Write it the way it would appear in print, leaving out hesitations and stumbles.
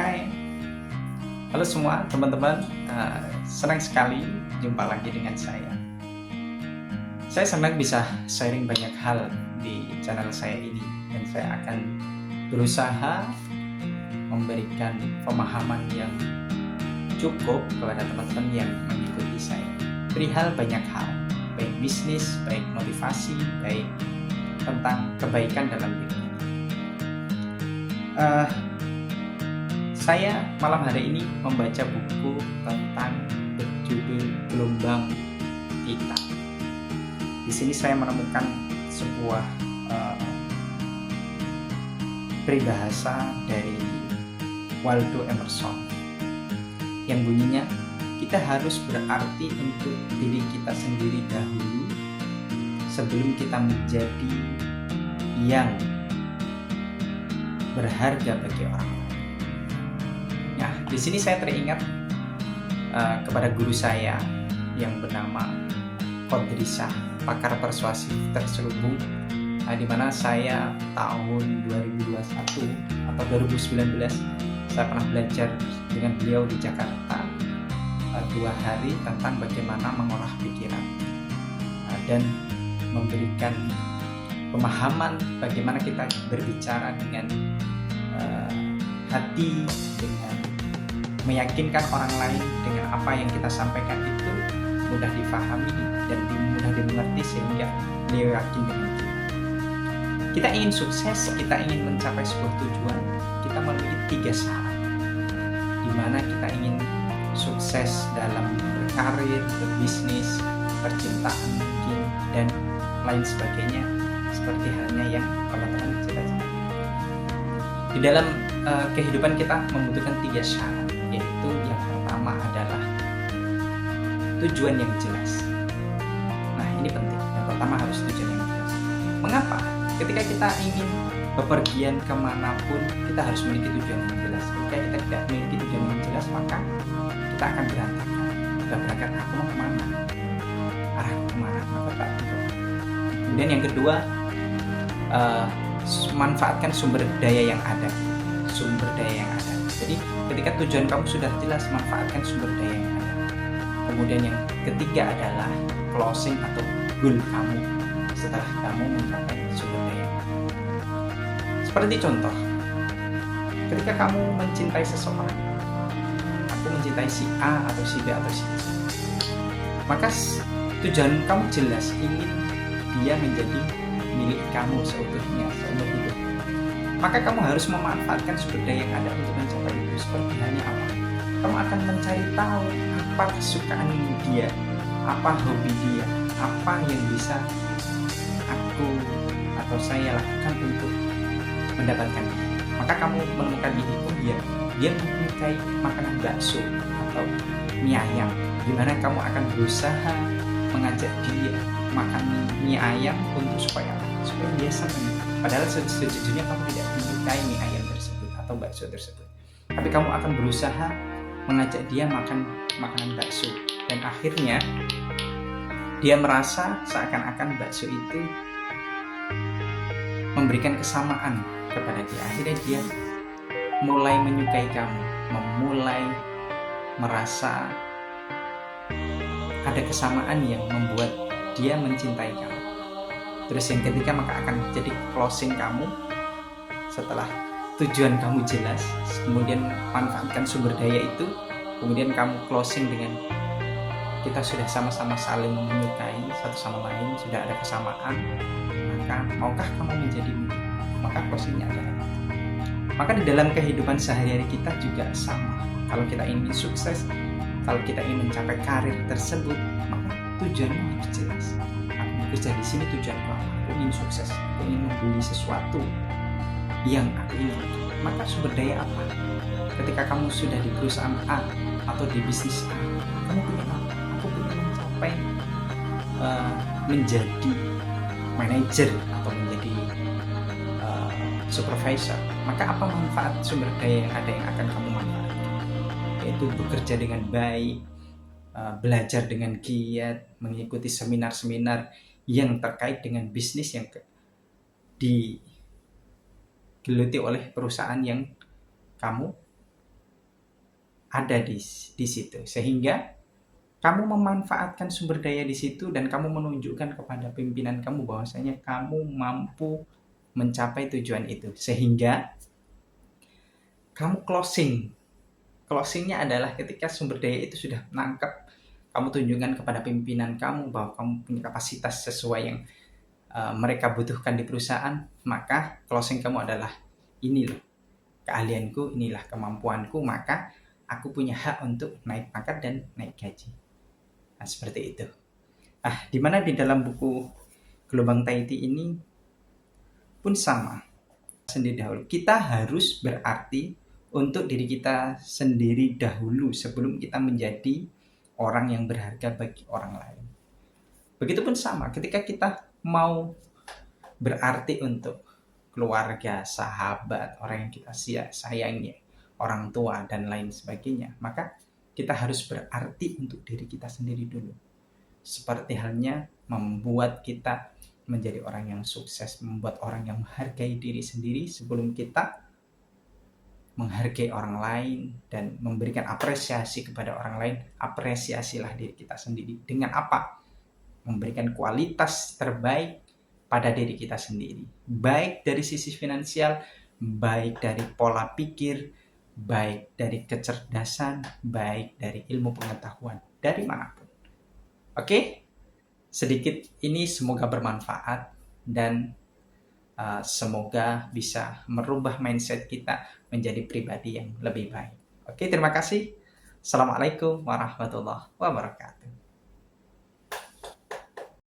Hai, halo semua teman-teman. Senang sekali jumpa lagi dengan saya. Saya senang bisa sharing banyak hal di channel saya ini, dan saya akan berusaha memberikan pemahaman yang cukup kepada teman-teman yang mengikuti saya. Perihal banyak hal, baik bisnis, baik motivasi, baik tentang kebaikan dalam diri. Saya malam hari ini membaca buku tentang berjudul Gelombang Hitam. Di sini saya menemukan sebuah peribahasa dari Waldo Emerson yang bunyinya, kita harus berarti untuk diri kita sendiri dahulu sebelum kita menjadi yang berharga bagi orang lain. Nah, di sini saya teringat kepada guru saya yang bernama Kodrisah, pakar persuasif terselubung, di mana saya tahun 2021 atau 2019 saya pernah belajar dengan beliau di Jakarta 2 hari tentang bagaimana mengolah pikiran dan memberikan pemahaman bagaimana kita berbicara dengan hati, dengan meyakinkan orang lain dengan apa yang kita sampaikan itu mudah difahami dan mudah dimengerti sehingga beliau yakin dengan kita ingin sukses, kita ingin mencapai sebuah tujuan, kita memiliki 3 syarat di mana kita ingin sukses dalam berkarir, berbisnis, percintaan mungkin, dan lain sebagainya, seperti halnya yang teman-teman cita-cita. Di dalam kehidupan kita membutuhkan 3 syarat, yaitu yang pertama adalah tujuan yang jelas. Nah, ini penting. Yang pertama harus tujuan yang jelas. Mengapa? Ketika kita ingin bepergian kemanapun, kita harus memiliki tujuan yang jelas. Ketika kita tidak memiliki tujuan yang jelas, maka kita akan berantakan. Kita berangkat, aku mau kemana? Arahku kemana? Maka tak tentu. Kemudian yang kedua, manfaatkan sumber daya yang ada. Jadi ketika tujuan kamu sudah jelas, manfaatkan sumber daya yang ada. Kemudian yang ketiga adalah closing atau goal kamu setelah kamu mencapai sumber daya. Seperti contoh, ketika kamu mencintai seseorang, aku mencintai si A atau si B atau si C, maka tujuan kamu jelas, ingin dia menjadi milik kamu seutuhnya, seumur hidup. Maka kamu harus memanfaatkan sumber daya yang ada untuk mencapai itu. Seperti halnya apa? Kamu akan mencari tahu apa kesukaan dia, apa hobi dia, apa yang bisa aku atau saya lakukan untuk mendapatkan dia. Maka kamu menemukan ini, oh iya, dia menyukai makanan bakso atau mie ayam. Gimana kamu akan berusaha mengajak dia makan mie ayam untuk supaya dia senang. Padahal sejujurnya kamu tidak menyukai mie ayam tersebut atau bakso tersebut, tapi kamu akan berusaha mengajak dia makan makanan bakso, dan akhirnya dia merasa seakan-akan bakso itu memberikan kesamaan kepada dia. Akhirnya dia mulai menyukai kamu, mulai merasa ada kesamaan yang membuat dia mencintai kamu. Terus yang ketiga, maka akan jadi closing kamu setelah tujuan kamu jelas, kemudian manfaatkan sumber daya itu, kemudian kamu closing dengan kita sudah sama-sama saling menyukai satu sama lain, sudah ada kesamaan, maka maukah kamu menjadi milik? Maka closingnya adalah itu. Maka di dalam kehidupan sehari-hari kita juga sama. Kalau kita ingin sukses, kalau kita ingin mencapai karir tersebut, maka tujuannya harus jelas. Aku bekerja di sini tujuanku apa? Aku ingin sukses, aku ingin membeli sesuatu yang aku ingin. Maka sumber daya apa? Ketika kamu sudah di perusahaan A atau di bisnis A, kamu punya apa? Aku ingin mencapai menjadi manajer atau menjadi supervisor. Maka apa manfaat sumber daya yang ada yang akan kamu manfaatkan? Yaitu bekerja dengan baik, belajar dengan giat, mengikuti seminar-seminar yang terkait dengan bisnis yang digeluti oleh perusahaan yang kamu ada di situ, sehingga kamu memanfaatkan sumber daya di situ dan kamu menunjukkan kepada pimpinan kamu bahwasanya kamu mampu mencapai tujuan itu, sehingga kamu closingnya adalah ketika sumber daya itu sudah menangkap, kamu tunjukkan kepada pimpinan kamu bahwa kamu punya kapasitas sesuai yang mereka butuhkan di perusahaan, maka closing kamu adalah ini loh keahlianku, inilah kemampuanku, maka aku punya hak untuk naik pangkat dan naik gaji. Nah, seperti itu. Dimana di dalam buku Gelombang Tahiti ini pun sama. Sendiri dahulu, kita harus berarti untuk diri kita sendiri dahulu sebelum kita menjadi orang yang berharga bagi orang lain. Begitupun sama, ketika kita mau berarti untuk keluarga, sahabat, orang yang kita sayangi, orang tua, dan lain sebagainya, maka kita harus berarti untuk diri kita sendiri dulu. Seperti halnya membuat kita menjadi orang yang sukses, membuat orang yang menghargai diri sendiri sebelum kita menghargai orang lain dan memberikan apresiasi kepada orang lain. Apresiasilah diri kita sendiri. Dengan apa? Memberikan kualitas terbaik pada diri kita sendiri. Baik dari sisi finansial, baik dari pola pikir, baik dari kecerdasan, baik dari ilmu pengetahuan, dari manapun. Oke? Sedikit ini semoga bermanfaat dan semoga bisa merubah mindset kita menjadi pribadi yang lebih baik. Oke, terima kasih. Assalamualaikum warahmatullahi wabarakatuh.